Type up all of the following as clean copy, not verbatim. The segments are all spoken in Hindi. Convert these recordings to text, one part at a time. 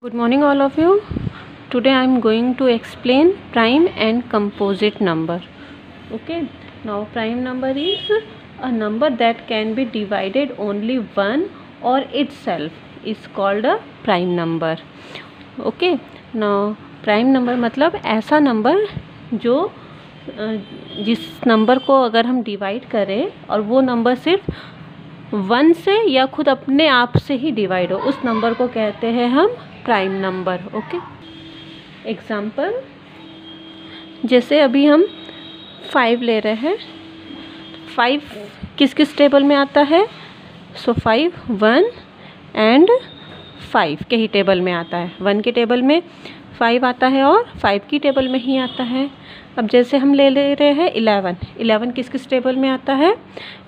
Good morning all of you. Today I am going to explain prime and composite number. Okay. Now prime number is a number that can be divided only one or itself is called a prime number. Okay. Now prime number मतलब ऐसा नंबर जो जिस नंबर को अगर हम डिवाइड करें और वो नंबर सिर्फ वन से या खुद अपने आप से ही डिवाइड हो, उस नंबर को कहते हैं हम प्राइम नंबर. ओके. एग्जाम्पल, जैसे अभी हम 5 ले रहे हैं. 5 किस किस टेबल में आता है? सो 5 1 एंड 5 के ही टेबल में आता है. 1 के टेबल में 5 आता है और 5 की टेबल में ही आता है. अब जैसे हम ले रहे हैं 11 किस किस टेबल में आता है?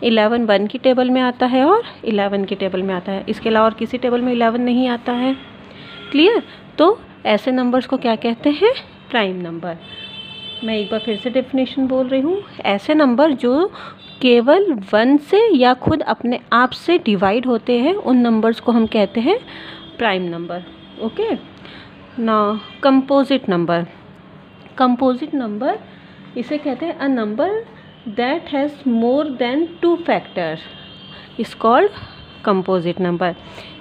11 1 की टेबल में आता है और 11 की टेबल में आता है. इसके अलावा और किसी टेबल में 11 नहीं आता है. क्लियर? तो ऐसे नंबर्स को क्या कहते हैं? Prime number. मैं एक बार फिर से डेफिनेशन बोल रही हूँ. ऐसे नंबर जो केवल 1 से या खुद अपने आप से डिवाइड होते हैं, उन नंबर्स को हम कहते हैं prime number. Okay. Now composite number. Composite number इसे कहते हैं a number that has more than 2 factor is called composite number.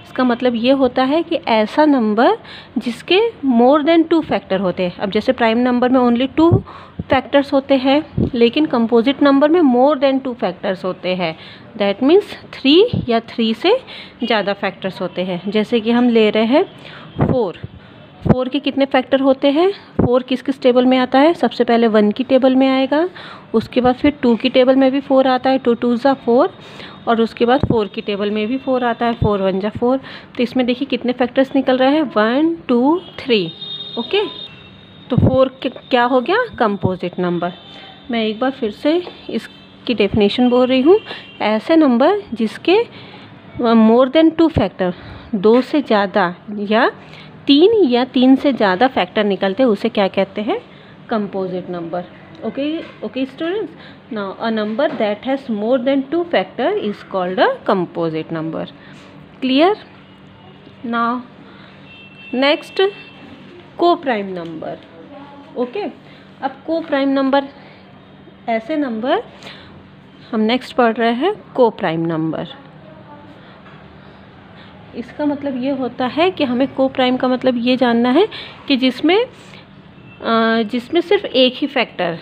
इसका मतलब ये होता है कि ऐसा नंबर जिसके मोर देन 2 फैक्टर होते हैं. अब जैसे प्राइम नंबर में ओनली 2 फैक्टर्स होते हैं, लेकिन कंपोजिट नंबर में मोर देन 2 फैक्टर्स होते हैं. दैट मीन्स 3 या 3 से ज़्यादा फैक्टर्स होते हैं. जैसे कि हम ले रहे हैं 4 के कितने फैक्टर होते हैं? 4 किस किस टेबल में आता है? सबसे पहले 1 की टेबल में आएगा, उसके बाद फिर 2 की टेबल में भी 4 आता है, 2 2 ज़ा 4, और उसके बाद 4 की टेबल में भी 4 आता है, 4 1 ज़ा 4. तो इसमें देखिए कितने फैक्टर्स निकल रहे हैं? 1 2 3. ओके. तो 4 क्या हो गया? Composite number. मैं एक बार फिर से इसकी डेफिनेशन बोल रही हूँ. ऐसे नंबर जिसके मोर देन 2 फैक्टर, 2 से ज़्यादा या 3 से ज़्यादा फैक्टर निकलते हैं, उसे क्या कहते हैं? Composite number. Okay students. Now a number that has more than 2 factor is called a composite number. Clear? Now next, co-prime number. Okay. अब co-prime number, ऐसे नंबर हम नेक्स्ट पढ़ रहे हैं co-prime number. इसका मतलब ये होता है कि हमें को-प्राइम का मतलब ये जानना है कि जिसमें सिर्फ एक ही फैक्टर,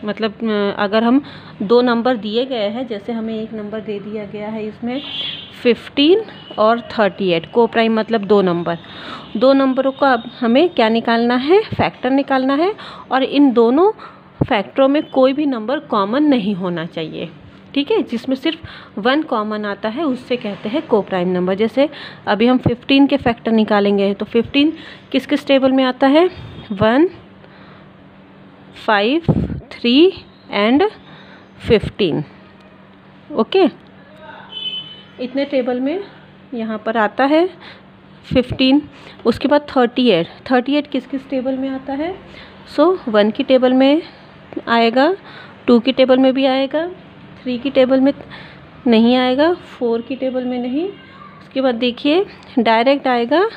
मतलब अगर हम 2 नंबर दिए गए हैं, जैसे हमें एक नंबर दे दिया गया है इसमें 15 और 38. को-प्राइम मतलब 2 नंबरों का अब हमें क्या निकालना है? फैक्टर निकालना है. और इन दोनों फैक्टरों में कोई भी नंबर कॉमन नहीं होना चाहिए. ठीक है. जिसमें सिर्फ 1 कॉमन आता है उससे कहते हैं को-प्राइम नंबर. जैसे अभी हम 15 के फैक्टर निकालेंगे, तो 15 किस किस टेबल में आता है? 1 5 3 एंड 15. ओके. इतने टेबल में यहाँ पर आता है 15. उसके बाद 38 किस किस टेबल में आता है? सो 1 की टेबल में आएगा, 2 की टेबल में भी आएगा, 3 की टेबल में नहीं आएगा, 4 की टेबल में नहीं. उसके बाद देखिए डायरेक्ट आएगा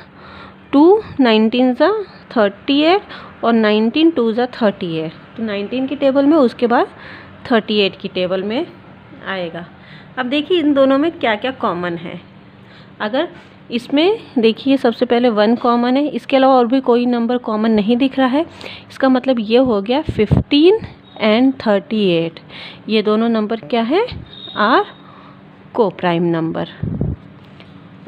2 19 ज़ा 38 और 19 2 ज़ा 38. तो 19 की टेबल में, उसके बाद 38 की टेबल में आएगा. अब देखिए इन दोनों में क्या क्या कॉमन है. अगर इसमें देखिए सबसे पहले 1 कॉमन है, इसके अलावा और भी कोई नंबर कॉमन नहीं दिख रहा है. इसका मतलब ये हो गया 15 एंड 38. ये दोनों नंबर क्या है? Are coprime number.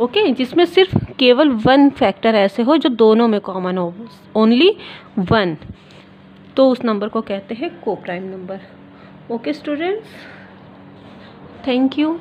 ओके. जिसमें सिर्फ केवल 1 फैक्टर ऐसे हो जो दोनों में कॉमन हो, ओनली 1, तो उस नंबर को कहते हैं co-prime number. Okay students, thank you.